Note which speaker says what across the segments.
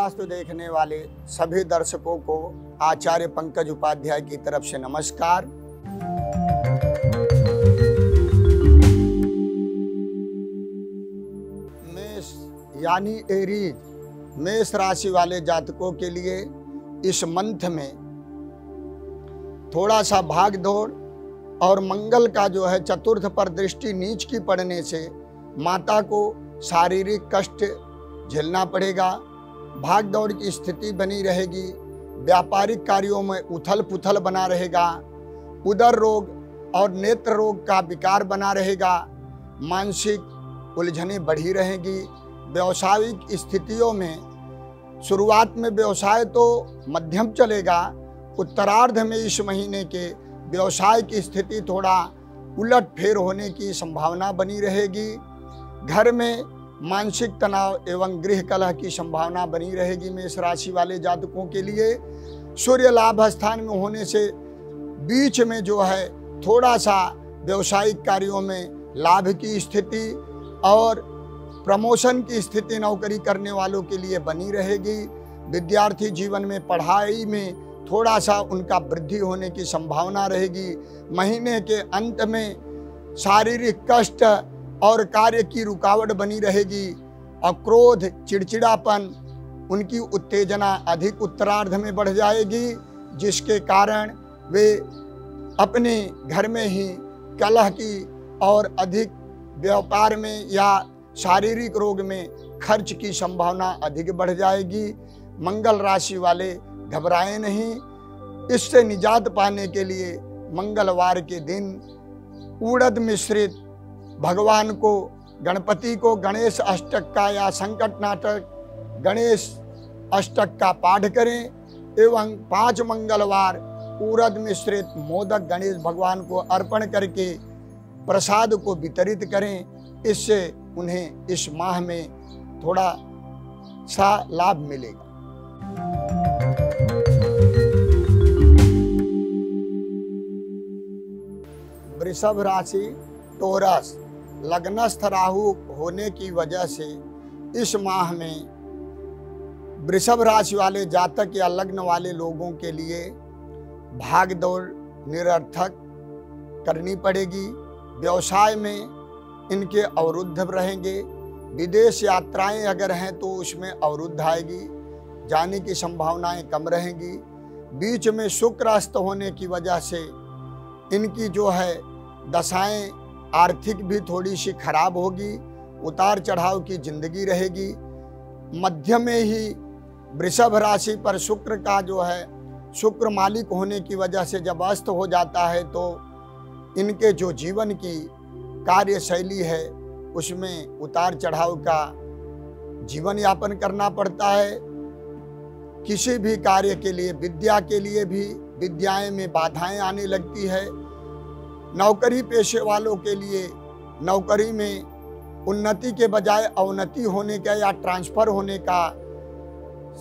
Speaker 1: वास्तु देखने वाले सभी दर्शकों को आचार्य पंकज उपाध्याय की तरफ से नमस्कार। मेष यानी एरीज मेष राशि वाले जातकों के लिए इस मंथ में थोड़ा सा भाग दौड़ और मंगल का जो है चतुर्थ पर दृष्टि नीच की पड़ने से माता को शारीरिक कष्ट झेलना पड़ेगा। भाग दौड़ की स्थिति बनी रहेगी। व्यापारिक कार्यों में उथल पुथल बना रहेगा। उदर रोग और नेत्र रोग का विकार बना रहेगा। मानसिक उलझनें बढ़ी रहेंगी। व्यावसायिक स्थितियों में शुरुआत में व्यवसाय तो मध्यम चलेगा, उत्तरार्ध में इस महीने के व्यवसाय की स्थिति थोड़ा उलट फेर होने की संभावना बनी रहेगी। घर में मानसिक तनाव एवं गृह कलह की संभावना बनी रहेगी। मेष राशि वाले जातकों के लिए सूर्य लाभ स्थान में होने से बीच में जो है थोड़ा सा व्यवसायिक कार्यों में लाभ की स्थिति और प्रमोशन की स्थिति नौकरी करने वालों के लिए बनी रहेगी। विद्यार्थी जीवन में पढ़ाई में थोड़ा सा उनका वृद्धि होने की संभावना रहेगी। महीने के अंत में शारीरिक कष्ट और कार्य की रुकावट बनी रहेगी। अक्रोध, चिड़चिड़ापन, उनकी उत्तेजना अधिक उत्तरार्ध में बढ़ जाएगी, जिसके कारण वे अपने घर में ही कलह की और अधिक व्यापार में या शारीरिक रोग में खर्च की संभावना अधिक बढ़ जाएगी। मंगल राशि वाले घबराएं नहीं। इससे निजात पाने के लिए मंगलवार के दिन उड़द मिश्रित भगवान को, गणपति को गणेश अष्टक का या संकट नाटक गणेश अष्टक का पाठ करें एवं 5 मंगलवार उड़द मिश्रित मोदक गणेश भगवान को अर्पण करके प्रसाद को वितरित करें। इससे उन्हें इस माह में थोड़ा सा लाभ मिलेगा। वृषभ राशि टोरस लग्नस्थ राहु होने की वजह से इस माह में वृषभ राशि वाले जातक या लग्न वाले लोगों के लिए भाग दौड़ निरर्थक करनी पड़ेगी। व्यवसाय में इनके अवरुद्ध रहेंगे। विदेश यात्राएं अगर हैं तो उसमें अवरुद्ध आएगी, जाने की संभावनाएं कम रहेंगी। बीच में शुक्र अस्त होने की वजह से इनकी जो है दशाएं आर्थिक भी थोड़ी सी खराब होगी। उतार चढ़ाव की जिंदगी रहेगी। मध्य में ही वृषभ राशि पर शुक्र का जो है शुक्र मालिक होने की वजह से जब अस्त हो जाता है तो इनके जो जीवन की कार्यशैली है उसमें उतार चढ़ाव का जीवन यापन करना पड़ता है। किसी भी कार्य के लिए, विद्या के लिए भी विद्याएं में बाधाएं आने लगती है। नौकरी पेशे वालों के लिए नौकरी में उन्नति के बजाय अवनति होने का या ट्रांसफर होने का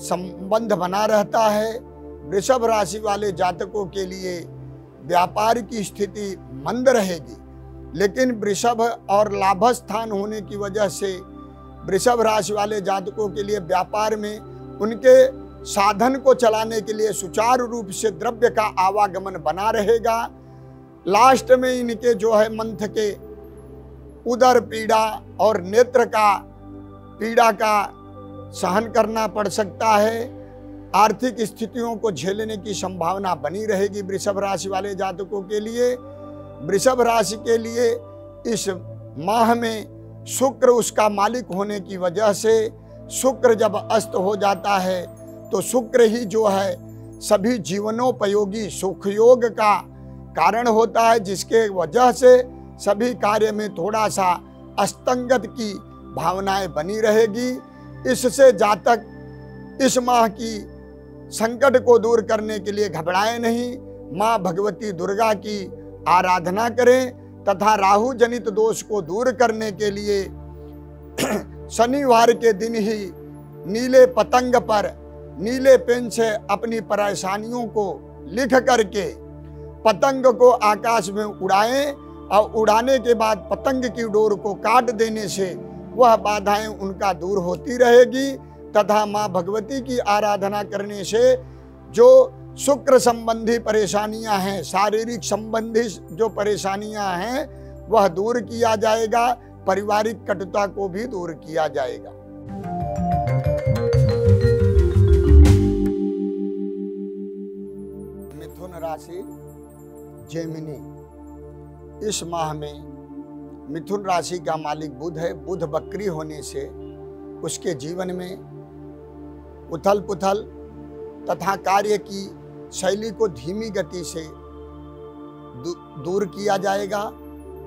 Speaker 1: संबंध बना रहता है। वृषभ राशि वाले जातकों के लिए व्यापार की स्थिति मंद रहेगी, लेकिन वृषभ और लाभ स्थान होने की वजह से वृषभ राशि वाले जातकों के लिए व्यापार में उनके साधन को चलाने के लिए सुचारू रूप से द्रव्य का आवागमन बना रहेगा। लास्ट में इनके जो है मंथ के उदर पीड़ा और नेत्र का पीड़ा का सहन करना पड़ सकता है। आर्थिक स्थितियों को झेलने की संभावना बनी रहेगी वृषभ राशि वाले जातकों के लिए। वृषभ राशि के लिए इस माह में शुक्र उसका मालिक होने की वजह से शुक्र जब अस्त हो जाता है तो शुक्र ही जो है सभी जीवनोपयोगी सुखयोग का कारण होता है, जिसके वजह से सभी कार्य में थोड़ा सा अस्तंगत की भावनाएं बनी रहेगी। इससे जातक इस माह की संकट को दूर करने के लिए घबराएं नहीं। माँ भगवती दुर्गा की आराधना करें तथा राहु जनित दोष को दूर करने के लिए शनिवार के दिन ही नीले पतंग पर नीले पेन से अपनी परेशानियों को लिख करके पतंग को आकाश में उड़ाएं और उड़ाने के बाद पतंग की डोर को काट देने से वह बाधाएं उनका दूर होती रहेगी। तथा माँ भगवती की आराधना करने से जो शुक्र संबंधी परेशानियां हैं, शारीरिक संबंधी जो परेशानियां हैं, वह दूर किया जाएगा। पारिवारिक कटुता को भी दूर किया जाएगा। मिथुन राशि जेमिनी, इस माह में मिथुन राशि का मालिक बुध है। बुध वक्री होने से उसके जीवन में उथल पुथल तथा कार्य की शैली को धीमी गति से दूर किया जाएगा।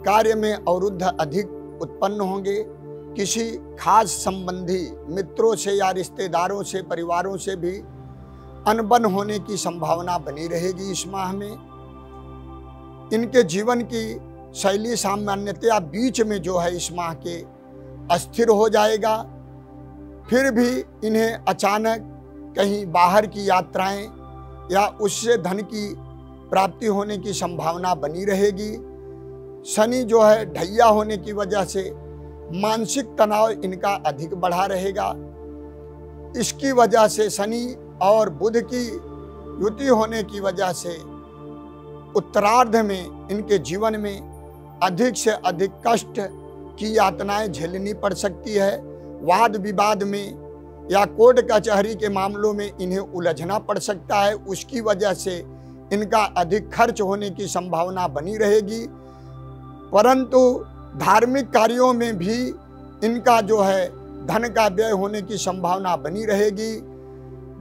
Speaker 1: कार्य में अवरुद्ध अधिक उत्पन्न होंगे। किसी खास संबंधी मित्रों से या रिश्तेदारों से, परिवारों से भी अनबन होने की संभावना बनी रहेगी। इस माह में इनके जीवन की शैली सामान्यतया बीच में जो है इस माह के अस्थिर हो जाएगा। फिर भी इन्हें अचानक कहीं बाहर की यात्राएं या उससे धन की प्राप्ति होने की संभावना बनी रहेगी। शनि जो है ढैया होने की वजह से मानसिक तनाव इनका अधिक बढ़ा रहेगा। इसकी वजह से शनि और बुध की युति होने की वजह से उत्तरार्ध में इनके जीवन में अधिक से अधिक कष्ट की यातनाएं झेलनी पड़ सकती है। वाद विवाद में या कोर्ट कचहरी के मामलों में इन्हें उलझना पड़ सकता है। उसकी वजह से इनका अधिक खर्च होने की संभावना बनी रहेगी। परंतु धार्मिक कार्यों में भी इनका जो है धन का व्यय होने की संभावना बनी रहेगी।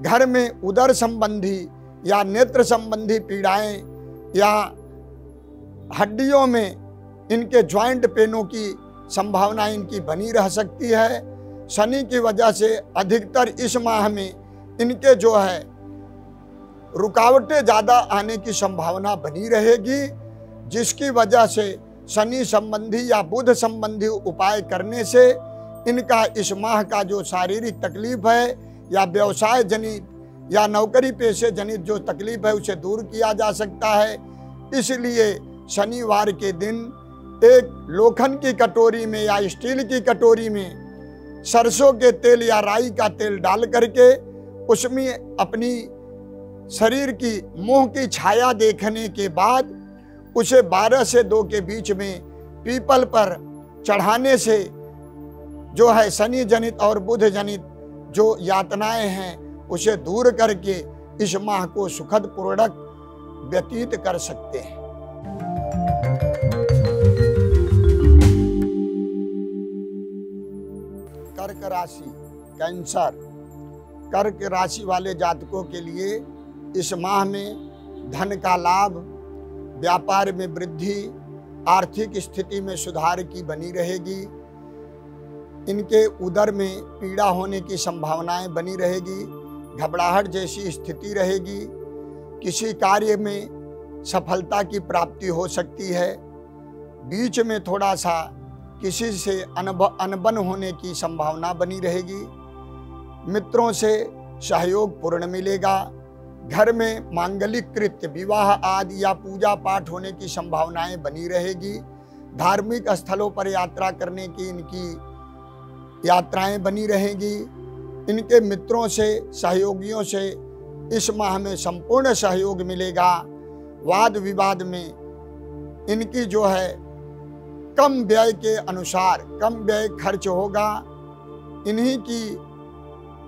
Speaker 1: घर में उदर संबंधी या नेत्र संबंधी पीड़ाएं या हड्डियों में इनके ज्वाइंट पेनों की संभावना इनकी बनी रह सकती है। शनि की वजह से अधिकतर इस माह में इनके जो है रुकावटें ज़्यादा आने की संभावना बनी रहेगी, जिसकी वजह से शनि संबंधी या बुध संबंधी उपाय करने से इनका इस माह का जो शारीरिक तकलीफ है या व्यवसाय जनित या नौकरी पेशे जनित जो तकलीफ है उसे दूर किया जा सकता है। इसलिए शनिवार के दिन एक लोखंड की कटोरी में या स्टील की कटोरी में सरसों के तेल या राई का तेल डाल करके उसमें अपनी शरीर की मुंह की छाया देखने के बाद उसे 12 से 2 के बीच में पीपल पर चढ़ाने से जो है शनि जनित और बुध जनित जो यातनाएं हैं उसे दूर करके इस माह को सुखद पूर्वक व्यतीत कर सकते हैं। कर्क राशि कैंसर, कर्क राशि वाले जातकों के लिए इस माह में धन का लाभ, व्यापार में वृद्धि, आर्थिक स्थिति में सुधार की बनी रहेगी। इनके उदर में पीड़ा होने की संभावनाएं बनी रहेगी। घबराहट जैसी स्थिति रहेगी। किसी कार्य में सफलता की प्राप्ति हो सकती है। बीच में थोड़ा सा किसी से अनबन होने की संभावना बनी रहेगी। मित्रों से सहयोग पूर्ण मिलेगा। घर में मांगलिक कृत्य, विवाह आदि या पूजा पाठ होने की संभावनाएं बनी रहेगी। धार्मिक स्थलों पर यात्रा करने की इनकी यात्राएं बनी रहेगी। इनके मित्रों से, सहयोगियों से इस माह में संपूर्ण सहयोग मिलेगा। वाद विवाद में इनकी जो है कम व्यय के अनुसार कम व्यय खर्च होगा। इन्हीं की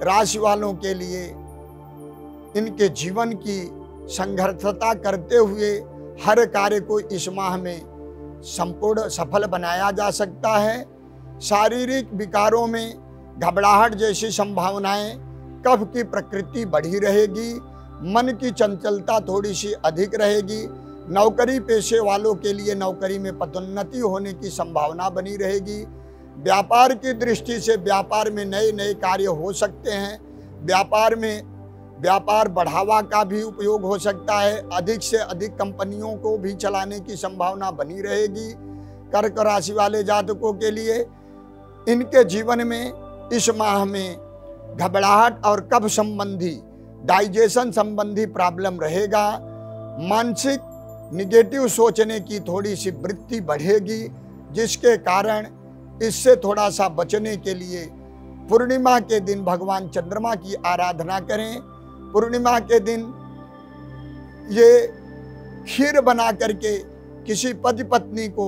Speaker 1: राशि वालों के लिए इनके जीवन की संघर्षता करते हुए हर कार्य को इस माह में संपूर्ण सफल बनाया जा सकता है। शारीरिक विकारों में घबराहट जैसी संभावनाएं, कफ की प्रकृति बढ़ी रहेगी। मन की चंचलता थोड़ी सी अधिक रहेगी। नौकरी पेशे वालों के लिए नौकरी में पदोन्नति होने की संभावना बनी रहेगी। व्यापार की दृष्टि से व्यापार में नए नए कार्य हो सकते हैं। व्यापार में व्यापार बढ़ावा का भी उपयोग हो सकता है। अधिक से अधिक कंपनियों को भी चलाने की संभावना बनी रहेगी। कर्क राशि वाले जातकों के लिए इनके जीवन में इस माह में घबराहट और कफ संबंधी, डाइजेशन संबंधी प्रॉब्लम रहेगा। मानसिक निगेटिव सोचने की थोड़ी सी वृत्ति बढ़ेगी, जिसके कारण इससे थोड़ा सा बचने के लिए पूर्णिमा के दिन भगवान चंद्रमा की आराधना करें। पूर्णिमा के दिन ये खीर बना करके किसी पति पत्नी को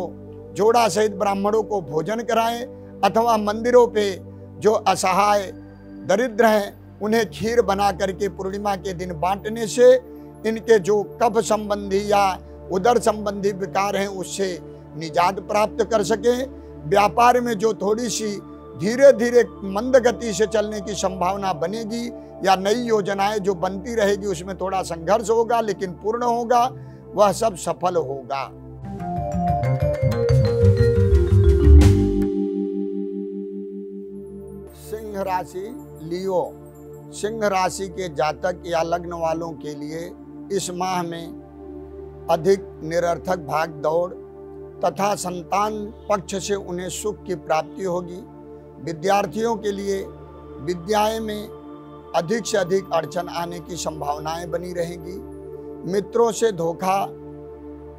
Speaker 1: जोड़ा सहित ब्राह्मणों को भोजन कराएं, अथवा मंदिरों पे जो असहाय दरिद्र हैं उन्हें खीर बना करके पूर्णिमा के दिन बांटने से इनके जो कफ संबंधी या उदर संबंधी विकार हैं उससे निजात प्राप्त कर सकें। व्यापार में जो थोड़ी सी धीरे धीरे मंद गति से चलने की संभावना बनेगी या नई योजनाएं जो बनती रहेगी उसमें थोड़ा संघर्ष होगा, लेकिन पूर्ण होगा, वह सब सफल होगा। सिंह राशि लियो। सिंह राशि के जातक या लग्न वालों के लिए इस माह में अधिक निरर्थक भाग दौड़ तथा संतान पक्ष से उन्हें सुख की प्राप्ति होगी। विद्यार्थियों के लिए विद्याएं में अधिक से अधिक अड़चन आने की संभावनाएं बनी रहेगी। मित्रों से धोखा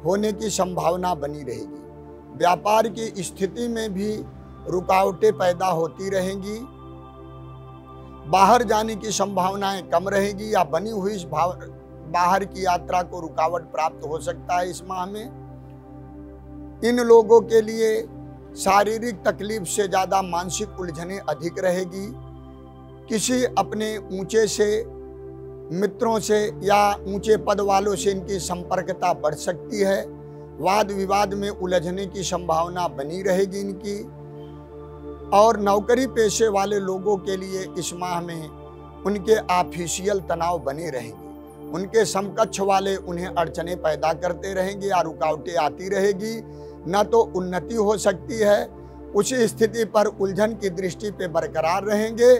Speaker 1: होने की संभावना बनी रहेगी। व्यापार की स्थिति में भी रुकावटें पैदा होती रहेंगी। बाहर जाने की संभावनाएं कम रहेगी या बनी हुई बाहर की यात्रा को रुकावट प्राप्त हो सकता है। इस माह में इन लोगों के लिए शारीरिक तकलीफ से ज़्यादा मानसिक उलझनें अधिक रहेगी। किसी अपने ऊंचे से मित्रों से या ऊंचे पद वालों से इनकी संपर्कता बढ़ सकती है। वाद विवाद में उलझने की संभावना बनी रहेगी इनकी। और नौकरी पेशे वाले लोगों के लिए इस माह में उनके ऑफिशियल तनाव बने रहेंगे। उनके समकक्ष वाले उन्हें अड़चनें पैदा करते रहेंगे या रुकावटें आती रहेगी। न तो उन्नति हो सकती है, उसी स्थिति पर उलझन की दृष्टि पे बरकरार रहेंगे।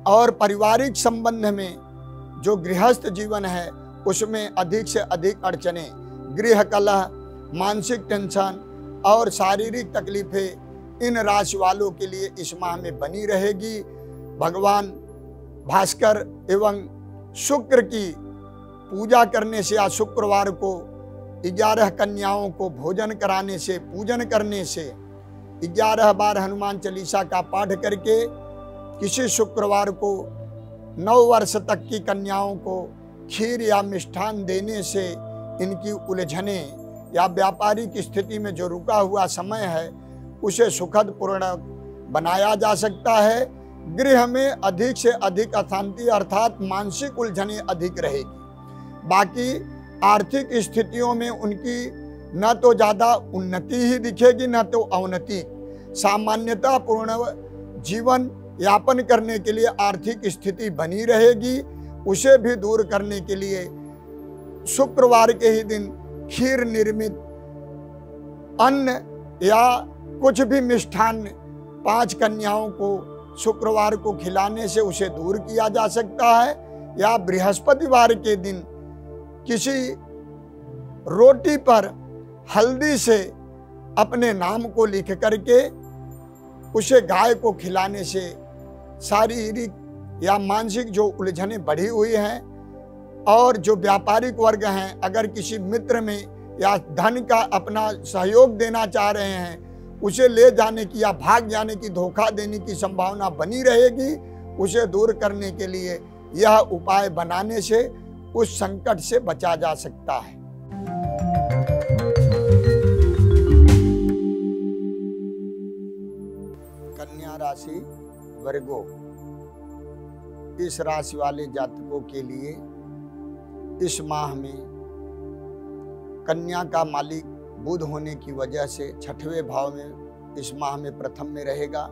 Speaker 1: और पारिवारिक संबंध में जो गृहस्थ जीवन है उसमें अधिक से अधिक अड़चनें, गृह कलह, मानसिक टेंशन और शारीरिक तकलीफें इन राशि वालों के लिए इस माह में बनी रहेगी। भगवान भास्कर एवं शुक्र की पूजा करने से या शुक्रवार को 11 कन्याओं को भोजन कराने से, पूजन करने से, 11 बार हनुमान चालीसा का पाठ करके किसी शुक्रवार को 9 वर्ष तक की कन्याओं को खीर या मिष्ठान देने से इनकी उलझने या व्यापारिक स्थिति में जो रुका हुआ समय है उसे सुखद पूर्ण बनाया जा सकता है। गृह में अधिक से अधिक अशांति अर्थात मानसिक उलझने अधिक रहेगी। बाकी आर्थिक स्थितियों में उनकी न तो ज़्यादा उन्नति ही दिखेगी न तो अवनति। सामान्यता पूर्ण जीवन यापन करने के लिए आर्थिक स्थिति बनी रहेगी। उसे भी दूर करने के लिए शुक्रवार के ही दिन खीर निर्मित अन्न या कुछ भी मिष्ठान 5 कन्याओं को शुक्रवार को खिलाने से उसे दूर किया जा सकता है। या बृहस्पतिवार के दिन किसी रोटी पर हल्दी से अपने नाम को लिख करके उसे गाय को खिलाने से शारीरिक या मानसिक जो उलझने बढ़ी हुई हैं और जो व्यापारिक वर्ग हैं अगर किसी मित्र में या धन का अपना सहयोग देना चाह रहे हैं उसे ले जाने की या भाग जाने की, धोखा देने की संभावना बनी रहेगी। उसे दूर करने के लिए यह उपाय बनाने से उस संकट से बचा जा सकता है। कन्या राशि वर्गो। इस राशि वाले जातकों के लिए इस माह में कन्या का मालिक बुध होने की वजह से 6वें भाव में इस माह में प्रथम में रहेगा,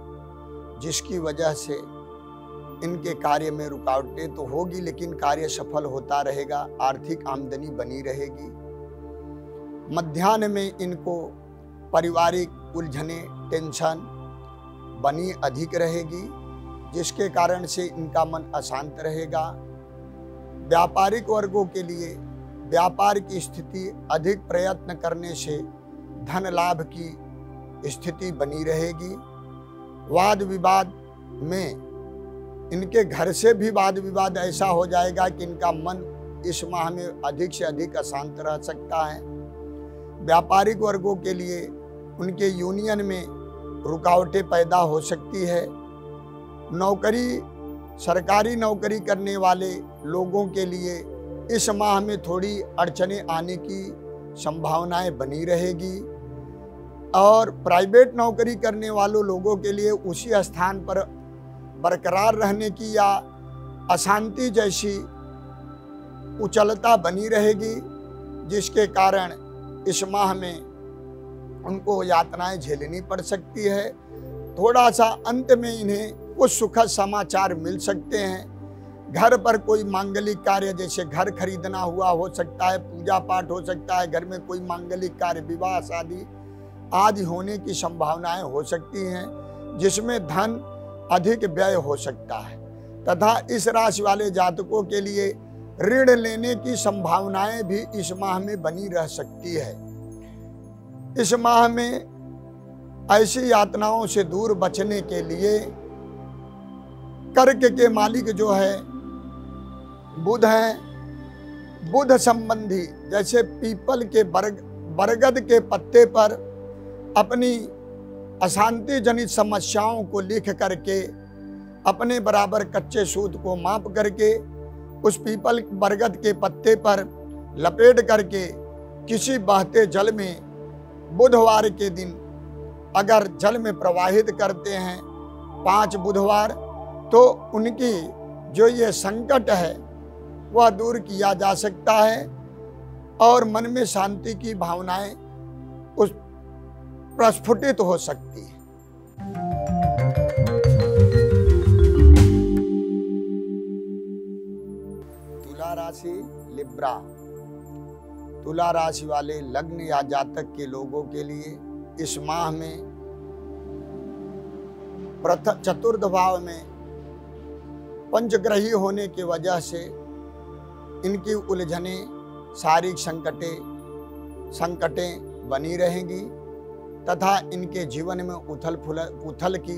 Speaker 1: जिसकी वजह से इनके कार्य में रुकावटें तो होगी लेकिन कार्य सफल होता रहेगा। आर्थिक आमदनी बनी रहेगी। मध्याह्न में इनको पारिवारिक उलझने, टेंशन बनी अधिक रहेगी, जिसके कारण से इनका मन अशांत रहेगा। व्यापारिक वर्गों के लिए व्यापार की स्थिति अधिक प्रयत्न करने से धन लाभ की स्थिति बनी रहेगी। वाद विवाद में इनके घर से भी वाद विवाद ऐसा हो जाएगा कि इनका मन इस माह में अधिक से अधिक अशांत रह सकता है। व्यापारिक वर्गों के लिए उनके यूनियन में रुकावटें पैदा हो सकती है। नौकरी, सरकारी नौकरी करने वाले लोगों के लिए इस माह में थोड़ी अड़चनें आने की संभावनाएं बनी रहेगी और प्राइवेट नौकरी करने वालों लोगों के लिए उसी स्थान पर बरकरार रहने की या अशांति जैसी उचलता बनी रहेगी, जिसके कारण इस माह में उनको यातनाएं झेलनी पड़ सकती है। थोड़ा सा अंत में इन्हें कुछ सुखद समाचार मिल सकते हैं। घर पर कोई मांगलिक कार्य, जैसे घर खरीदना हुआ हो सकता है, पूजा पाठ हो सकता है, घर में कोई मांगलिक कार्य, विवाह शादी आदि होने की संभावनाएं हो सकती हैं, जिसमें धन अधिक व्यय हो सकता है। तथा इस राशि वाले जातकों के लिए ऋण लेने की संभावनाएं भी इस माह में बनी रह सकती है। इस माह में ऐसी यातनाओं से दूर बचने के लिए कर्क के मालिक जो है बुध हैं। बुध संबंधी जैसे पीपल के बरगद के पत्ते पर अपनी अशांति जनित समस्याओं को लिख करके अपने बराबर कच्चे सूत को माप करके उस पीपल बरगद के पत्ते पर लपेट करके किसी बहते जल में बुधवार के दिन अगर जल में प्रवाहित करते हैं 5 बुधवार, तो उनकी जो ये संकट है वह दूर किया जा सकता है और मन में शांति की भावनाएं उस प्रस्फुटित हो सकती है। तुला राशि लिब्रा। तुला राशि वाले लग्न या जातक के लोगों के लिए इस माह में चतुर्थ भाव में पंचग्रही होने की वजह से इनकी उलझने, शारीरिक संकटें बनी रहेंगी तथा इनके जीवन में उथल की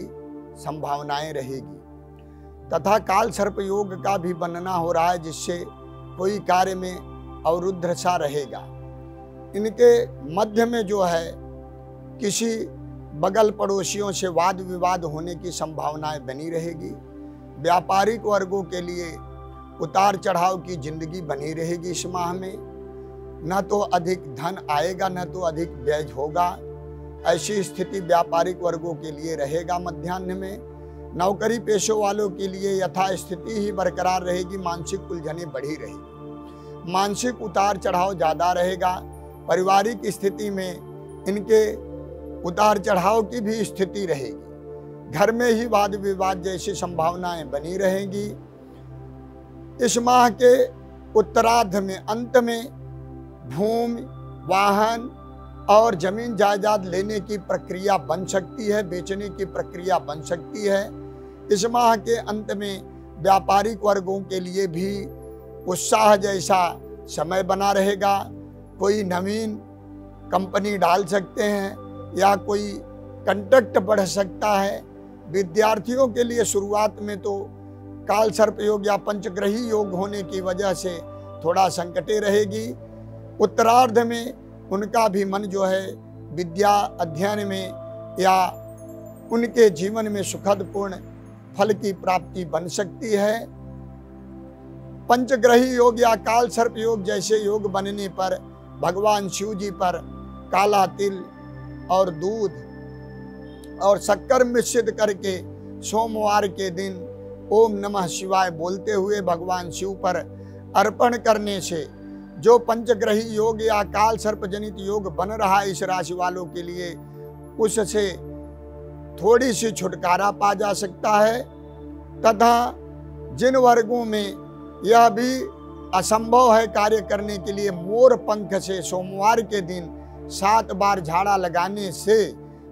Speaker 1: संभावनाएं रहेगी तथा काल सर्प योग का भी बनना हो रहा है, जिससे कोई कार्य में अवरुद्ध सा रहेगा। इनके मध्य में जो है किसी बगल पड़ोसियों से वाद विवाद होने की संभावनाएं बनी रहेगी। व्यापारिक वर्गों के लिए उतार चढ़ाव की जिंदगी बनी रहेगी। इस माह में न तो अधिक धन आएगा न तो अधिक व्यय होगा, ऐसी स्थिति व्यापारिक वर्गों के लिए रहेगा। मध्याह्न में नौकरी पेशों वालों के लिए यथास्थिति ही बरकरार रहेगी। मानसिक उलझने बढ़ी रहेगी, मानसिक उतार चढ़ाव ज़्यादा रहेगा। पारिवारिक स्थिति में इनके उतार चढ़ाव की भी स्थिति रहेगी। घर में ही वाद विवाद जैसी संभावनाएं बनी रहेंगी। इस माह के उत्तरार्ध में अंत में भूमि, वाहन और जमीन जायदाद लेने की प्रक्रिया बन सकती है, बेचने की प्रक्रिया बन सकती है। इस माह के अंत में व्यापारिक वर्गों के लिए भी उत्साह जैसा समय बना रहेगा। कोई नवीन कंपनी डाल सकते हैं या कोई कंटैक्ट बढ़ सकता है। विद्यार्थियों के लिए शुरुआत में तो काल सर्प योग या पंचग्रही योग होने की वजह से थोड़ा संकटे रहेगी। उत्तरार्ध में उनका भी मन जो है विद्या अध्ययन में या उनके जीवन में सुखद पूर्ण फल की प्राप्ति बन सकती है। पंचग्रही योग या काल सर्प योग जैसे योग बनने पर भगवान शिव जी पर काला तिल और दूध और शक्कर मिश्रित करके सोमवार के दिन ओम नमः शिवाय बोलते हुए भगवान शिव पर अर्पण करने से जो पंचग्रही योग या काल सर्प जनित योग बन रहा है इस राशि वालों के लिए, उससे थोड़ी सी छुटकारा पा जा सकता है। तथा जिन वर्गों में यह भी असंभव है कार्य करने के लिए, मोर पंख से सोमवार के दिन 7 बार झाड़ा लगाने से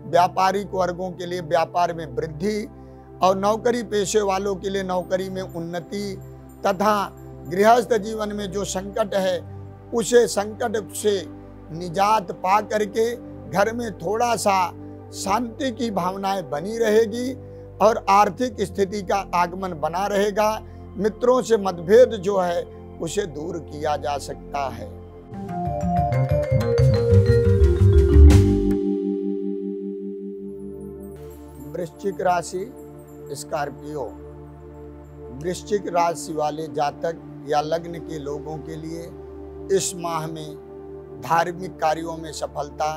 Speaker 1: व्यापारिक वर्गों के लिए व्यापार में वृद्धि और नौकरी पेशे वालों के लिए नौकरी में उन्नति तथा गृहस्थ जीवन में जो संकट है उसे संकट से निजात पा करके घर में थोड़ा सा शांति की भावनाएं बनी रहेगी और आर्थिक स्थिति का आगमन बना रहेगा। मित्रों से मतभेद जो है उसे दूर किया जा सकता है। वृश्चिक राशि स्कॉर्पियो, वृश्चिक राशि वाले जातक या लग्न के लोगों के लिए इस माह में धार्मिक कार्यों में सफलता,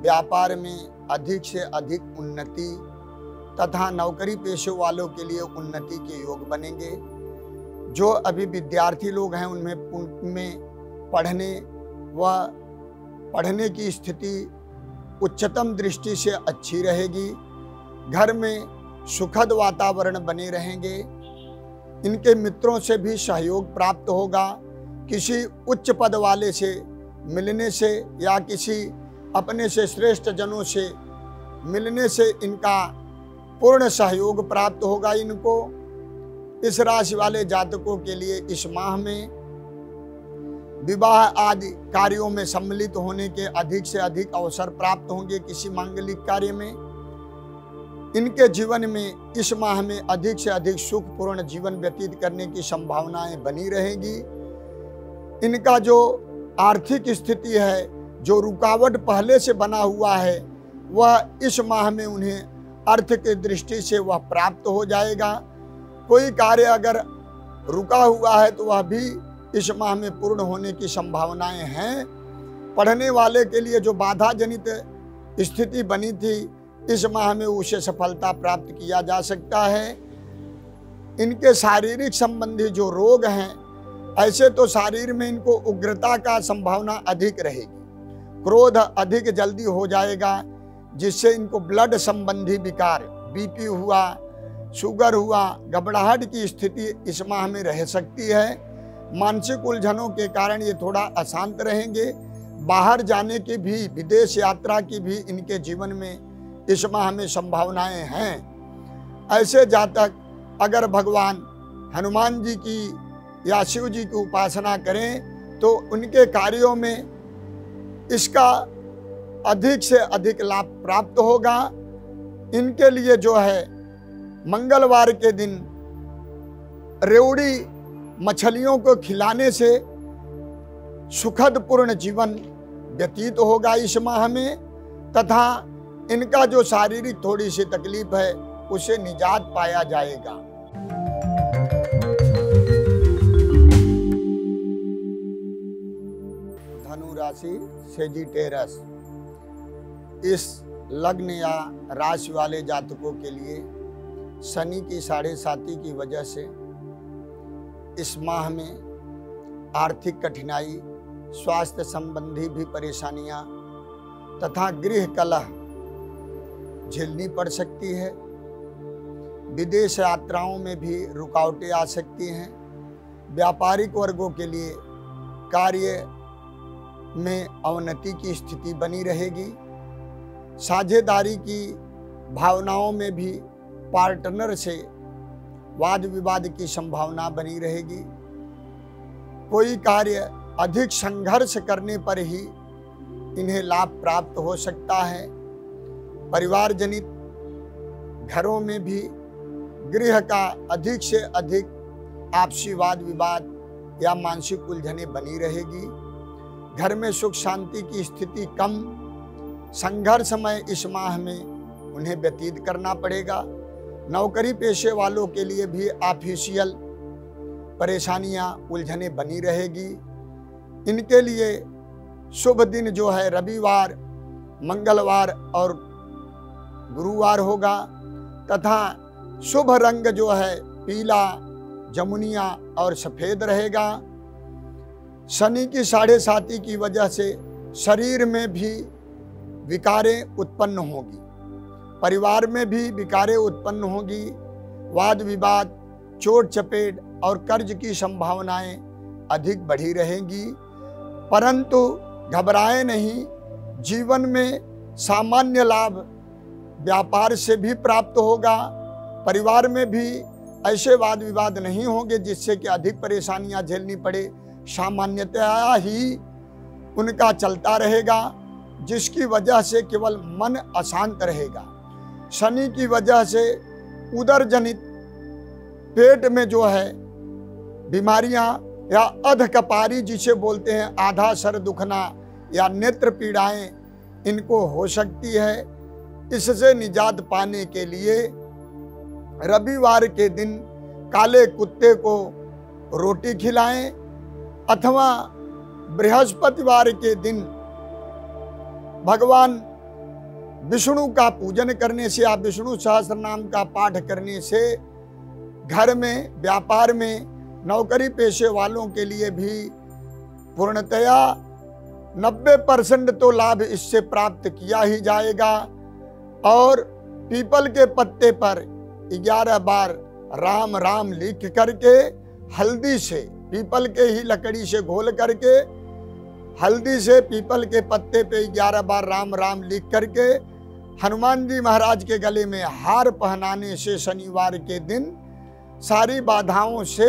Speaker 1: व्यापार में अधिक से अधिक उन्नति तथा नौकरी पेशे वालों के लिए उन्नति के योग बनेंगे। जो अभी विद्यार्थी लोग हैं उनमें पढ़ने की स्थिति उच्चतम दृष्टि से अच्छी रहेगी। घर में सुखद वातावरण बने रहेंगे। इनके मित्रों से भी सहयोग प्राप्त होगा। किसी उच्च पद वाले से मिलने से या किसी अपने से श्रेष्ठ जनों से मिलने से इनका पूर्ण सहयोग प्राप्त होगा। इनको इस राशि वाले जातकों के लिए इस माह में विवाह आदि कार्यों में सम्मिलित होने के अधिक से अधिक अवसर प्राप्त होंगे। किसी मांगलिक कार्य में इनके जीवन में इस माह में अधिक से अधिक सुखपूर्ण जीवन व्यतीत करने की संभावनाएं बनी रहेगी। इनका जो आर्थिक स्थिति है, जो रुकावट पहले से बना हुआ है, वह इस माह में उन्हें अर्थ की दृष्टि से वह प्राप्त हो जाएगा। कोई कार्य अगर रुका हुआ है तो वह भी इस माह में पूर्ण होने की संभावनाएं हैं। पढ़ने वाले के लिए जो बाधा जनित स्थिति बनी थी, इस माह में उसे सफलता प्राप्त किया जा सकता है। इनके शारीरिक संबंधी जो रोग हैं, ऐसे तो शरीर में इनको उग्रता का संभावना अधिक रहेगी। क्रोध अधिक जल्दी हो जाएगा, जिससे इनको ब्लड संबंधी विकार, बीपी हुआ, शुगर हुआ, घबराहट की स्थिति इस माह में रह सकती है। मानसिक उलझनों के कारण ये थोड़ा अशांत रहेंगे। बाहर जाने की भी, विदेश यात्रा की भी इनके जीवन में इस माह में संभावनाएं हैं। ऐसे जातक अगर भगवान हनुमान जी की या शिव जी की उपासना करें तो उनके कार्यों में इसका अधिक से अधिक लाभ प्राप्त होगा। इनके लिए जो है मंगलवार के दिन रेवड़ी मछलियों को खिलाने से सुखद पूर्ण जीवन व्यतीत होगा इस माह में, तथा इनका जो शारीरिक थोड़ी सी तकलीफ है उसे निजात पाया जाएगा। धनु राशि सेजिटेरस, इस लग्न या राशि वाले जातकों के लिए शनि की 7.5 की वजह से इस माह में आर्थिक कठिनाई, स्वास्थ्य संबंधी भी परेशानियां तथा गृह कलह झेलनी पड़ सकती है। विदेश यात्राओं में भी रुकावटें आ सकती हैं। व्यापारिक वर्गों के लिए कार्य में अवनति की स्थिति बनी रहेगी। साझेदारी की भावनाओं में भी पार्टनर से वाद विवाद की संभावना बनी रहेगी। कोई कार्य अधिक संघर्ष करने पर ही इन्हें लाभ प्राप्त हो सकता है। परिवार जनित घरों में भी गृह का अधिक से अधिक आपसी वाद विवाद या मानसिक उलझने बनी रहेगी। घर में सुख शांति की स्थिति कम, संघर्षमय इस माह में उन्हें व्यतीत करना पड़ेगा। नौकरी पेशे वालों के लिए भी ऑफिशियल परेशानियां, उलझने बनी रहेगी। इनके लिए शुभ दिन जो है रविवार, मंगलवार और गुरुवार होगा, तथा शुभ रंग जो है पीला, जमुनिया और सफेद रहेगा। शनि की 7.5 की वजह से शरीर में भी विकारें उत्पन्न होगी, परिवार में भी विकारें उत्पन्न होगी। वाद विवाद, चोट चपेट और कर्ज की संभावनाएं अधिक बढ़ी रहेंगी। परंतु घबराएं नहीं, जीवन में सामान्य लाभ व्यापार से भी प्राप्त होगा। परिवार में भी ऐसे वाद विवाद नहीं होंगे जिससे कि अधिक परेशानियां झेलनी पड़े। सामान्यतया ही उनका चलता रहेगा, जिसकी वजह से केवल मन अशांत रहेगा। शनि की वजह से उदर जनित पेट में जो है बीमारियां या अधकपारी जिसे बोलते हैं, आधा सर दुखना या नेत्र पीड़ाएं इनको हो सकती है। इससे निजात पाने के लिए रविवार के दिन काले कुत्ते को रोटी खिलाएं अथवा बृहस्पतिवार के दिन भगवान विष्णु का पूजन करने से या विष्णु सहस्त्र नाम का पाठ करने से घर में, व्यापार में, नौकरी पेशे वालों के लिए भी पूर्णतया 90% तो लाभ इससे प्राप्त किया ही जाएगा। और पीपल के पत्ते पर 11 बार राम राम लिख करके हल्दी से, पीपल के ही लकड़ी से घोल करके हल्दी से पीपल के पत्ते पे 11 बार राम राम लिख करके हनुमान जी महाराज के गले में हार पहनाने से शनिवार के दिन सारी बाधाओं से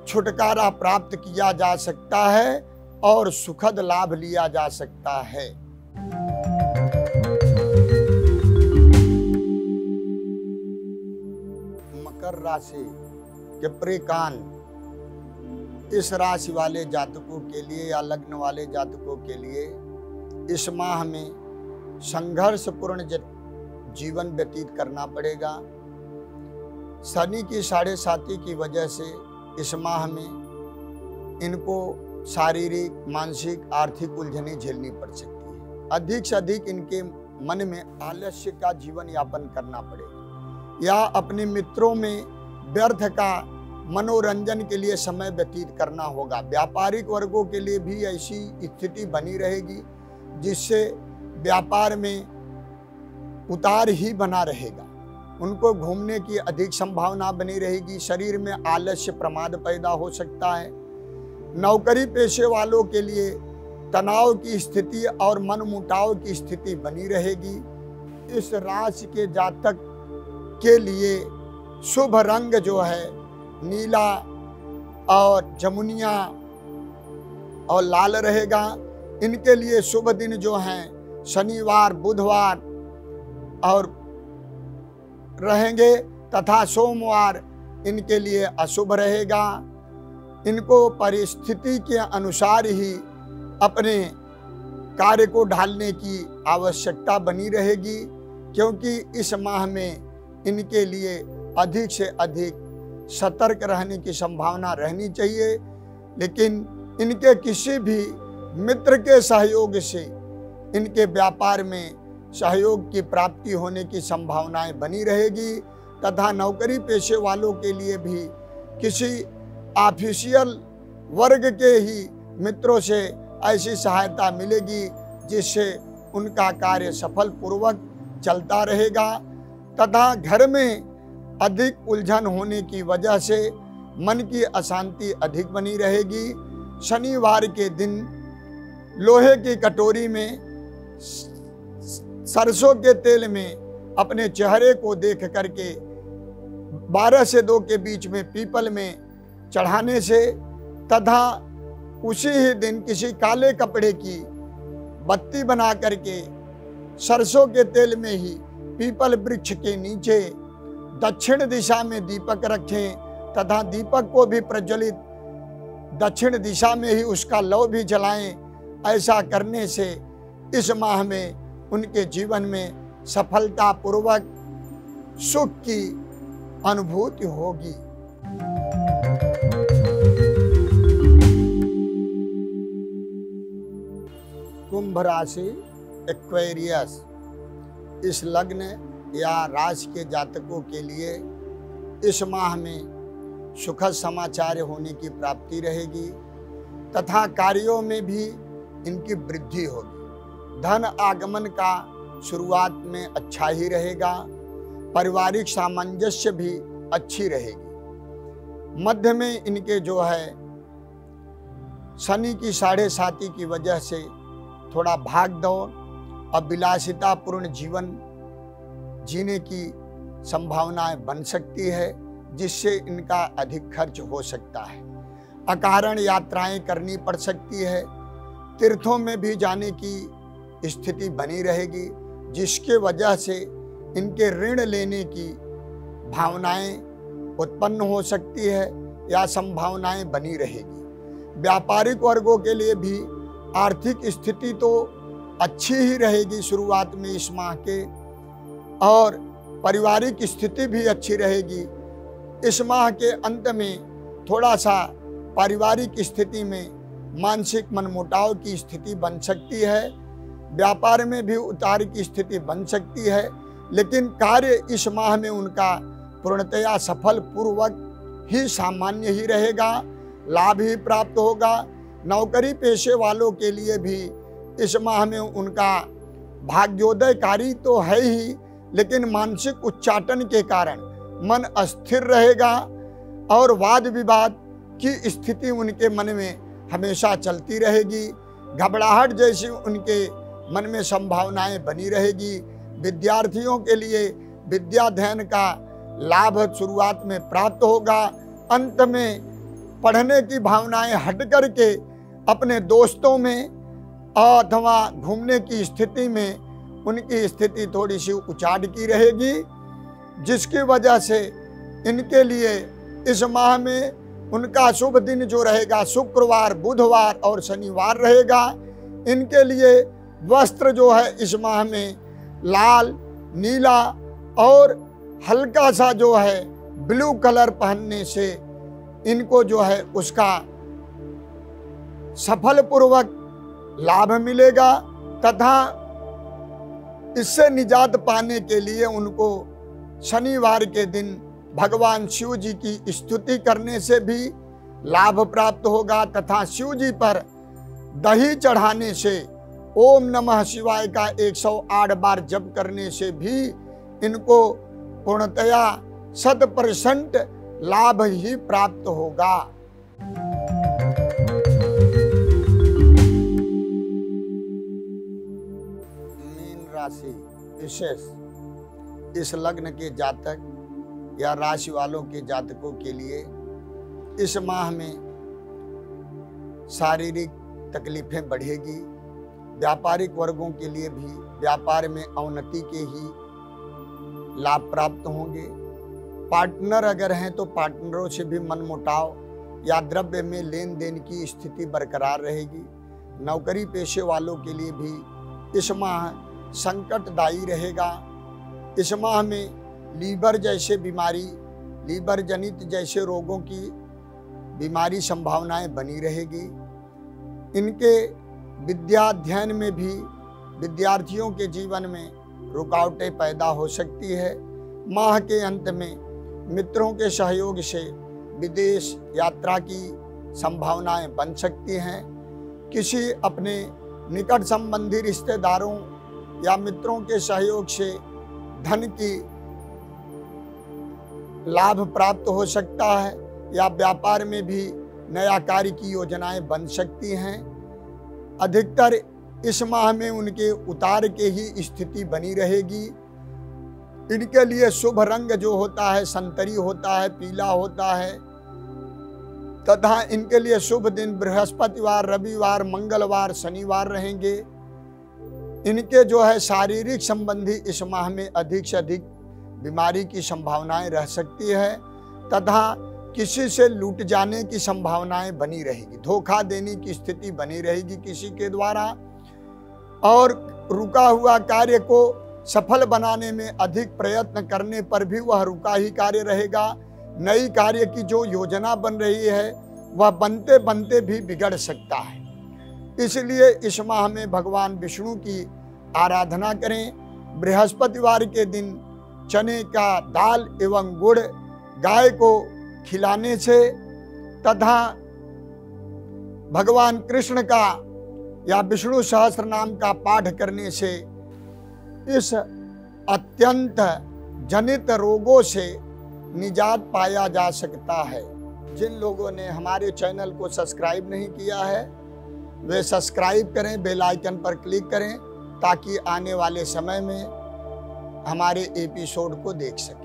Speaker 1: छुटकारा प्राप्त किया जा सकता है और सुखद लाभ लिया जा सकता है। मकर राशि के प्रेकान इस राशि वाले जातकों के लिए या लग्न वाले जातकों के लिए इस माह में संघर्षपूर्ण जीवन व्यतीत करना पड़ेगा। शनि की 7.5 की वजह से इस माह में इनको शारीरिक, मानसिक, आर्थिक उलझनें झेलनी पड़ सकती है। अधिक से अधिक इनके मन में आलस्य का जीवन यापन करना पड़ेगा या अपने मित्रों में व्यर्थ का मनोरंजन के लिए समय व्यतीत करना होगा। व्यापारिक वर्गों के लिए भी ऐसी स्थिति बनी रहेगी जिससे व्यापार में उतार ही बना रहेगा। उनको घूमने की अधिक संभावना बनी रहेगी। शरीर में आलस्य, प्रमाद पैदा हो सकता है। नौकरी पेशे वालों के लिए तनाव की स्थिति और मनमुटाव की स्थिति बनी रहेगी। इस राशि के जातक के लिए शुभ रंग जो है नीला और जमुनिया और लाल रहेगा। इनके लिए शुभ दिन जो हैं शनिवार, बुधवार और रहेंगे तथा सोमवार इनके लिए अशुभ रहेगा। इनको परिस्थिति के अनुसार ही अपने कार्य को ढालने की आवश्यकता बनी रहेगी, क्योंकि इस माह में इनके लिए अधिक से अधिक सतर्क रहने की संभावना रहनी चाहिए। लेकिन इनके किसी भी मित्र के सहयोग से इनके व्यापार में सहयोग की प्राप्ति होने की संभावनाएं बनी रहेगी तथा नौकरी पेशे वालों के लिए भी किसी ऑफिशियल वर्ग के ही मित्रों से ऐसी सहायता मिलेगी जिससे उनका कार्य सफल पूर्वक चलता रहेगा तथा घर में अधिक उलझन होने की वजह से मन की अशांति अधिक बनी रहेगी। शनिवार के दिन लोहे की कटोरी में सरसों के तेल में अपने चेहरे को देख करके 12 से 2 के बीच में पीपल में चढ़ाने से तथा उसी ही दिन किसी काले कपड़े की बत्ती बना करके सरसों के तेल में ही पीपल वृक्ष के नीचे दक्षिण दिशा में दीपक रखें तथा दीपक को भी प्रज्वलित दक्षिण दिशा में ही उसका लौ भी जलाएं। ऐसा करने से इस माह में उनके जीवन में सफलता पूर्वक सुख की अनुभूति होगी। कुंभ राशि एक्वेरियस इस लग्न या राशि के जातकों के लिए इस माह में सुखद समाचार होने की प्राप्ति रहेगी तथा कार्यों में भी इनकी वृद्धि होगी। धन आगमन का शुरुआत में अच्छा ही रहेगा। पारिवारिक सामंजस्य भी अच्छी रहेगी। मध्य में इनके जो है शनि की 7.5 की वजह से थोड़ा भाग दौड़ और विलासितापूर्ण जीवन जीने की संभावनाएं बन सकती है जिससे इनका अधिक खर्च हो सकता है। अकारण यात्राएं करनी पड़ सकती है। तीर्थों में भी जाने की स्थिति बनी रहेगी जिसके वजह से इनके ऋण लेने की भावनाएं उत्पन्न हो सकती है या संभावनाएं बनी रहेगी। व्यापारिक वर्गों के लिए भी आर्थिक स्थिति तो अच्छी ही रहेगी शुरुआत में इस माह के, और पारिवारिक स्थिति भी अच्छी रहेगी। इस माह के अंत में थोड़ा सा पारिवारिक स्थिति में मानसिक मनमुटाव की स्थिति बन सकती है। व्यापार में भी उतार की स्थिति बन सकती है, लेकिन कार्य इस माह में उनका पूर्णतया सफल पूर्वक ही सामान्य ही रहेगा, लाभ ही प्राप्त होगा। नौकरी पेशे वालों के लिए भी इस माह में उनका भाग्योदयकारी तो है ही, लेकिन मानसिक उच्चाटन के कारण मन अस्थिर रहेगा और वाद विवाद की स्थिति उनके मन में हमेशा चलती रहेगी। घबराहट जैसी उनके मन में संभावनाएं बनी रहेगी। विद्यार्थियों के लिए विद्या अध्ययन का लाभ शुरुआत में प्राप्त होगा। अंत में पढ़ने की भावनाएं हट करके अपने दोस्तों में अथवा घूमने की स्थिति में उनकी स्थिति थोड़ी सी उचाट की रहेगी, जिसकी वजह से इनके लिए इस माह में उनका शुभ दिन जो रहेगा शुक्रवार, बुधवार और शनिवार रहेगा। इनके लिए वस्त्र जो है इस माह में लाल, नीला और हल्का सा जो है ब्लू कलर पहनने से इनको जो है उसका सफल पूर्वक लाभ मिलेगा, तथा इससे निजात पाने के लिए उनको शनिवार के दिन भगवान शिव जी की स्तुति करने से भी लाभ प्राप्त होगा, तथा शिव जी पर दही चढ़ाने से ओम नमः शिवाय का 108 बार जप करने से भी इनको पूर्णतया 100% लाभ ही प्राप्त होगा। मीन राशि विशेष इस लग्न के जातक या राशि वालों के जातकों के लिए इस माह में शारीरिक तकलीफें बढ़ेगी। व्यापारिक वर्गों के लिए भी व्यापार में अवनति के ही लाभ प्राप्त होंगे। पार्टनर अगर हैं तो पार्टनरों से भी मनमुटाव या द्रव्य में लेन देन की स्थिति बरकरार रहेगी। नौकरी पेशे वालों के लिए भी इस माह संकटदायी रहेगा। इस माह में लीवर जैसे बीमारी, लीवर जनित जैसे रोगों की बीमारी संभावनाएं बनी रहेगी। इनके विद्या अध्ययन में भी विद्यार्थियों के जीवन में रुकावटें पैदा हो सकती है। माह के अंत में मित्रों के सहयोग से विदेश यात्रा की संभावनाएं बन सकती हैं। किसी अपने निकट संबंधी रिश्तेदारों या मित्रों के सहयोग से धन की लाभ प्राप्त हो सकता है, या व्यापार में भी नया कार्य की योजनाएं बन सकती हैं। अधिकतर इस माह में उनके उतार के ही स्थिति बनी रहेगी। इनके लिए शुभ रंग जो होता है संतरी होता है, पीला होता है, तथा इनके लिए शुभ दिन बृहस्पतिवार, रविवार, मंगलवार, शनिवार रहेंगे। इनके जो है शारीरिक संबंधी इस माह में अधिक से अधिक बीमारी की संभावनाएं रह सकती है, तथा किसी से लूट जाने की संभावनाएं बनी रहेगी। धोखा देने की स्थिति बनी रहेगी किसी के द्वारा, और रुका हुआ कार्य को सफल बनाने में अधिक प्रयत्न करने पर भी वह रुका ही कार्य रहेगा। नई कार्य की जो योजना बन रही है वह बनते बनते भी बिगड़ सकता है। इसलिए इस माह में भगवान विष्णु की आराधना करें। बृहस्पतिवार के दिन चने का दाल एवं गुड़ गाय को खिलाने से, तथा भगवान कृष्ण का या विष्णु सहस्त्र नाम का पाठ करने से इस अत्यंत जनित रोगों से निजात पाया जा सकता है। जिन लोगों ने हमारे चैनल को सब्सक्राइब नहीं किया है वे सब्सक्राइब करें, बेल आइकन पर क्लिक करें, ताकि आने वाले समय में हमारे एपिसोड को देख सकें।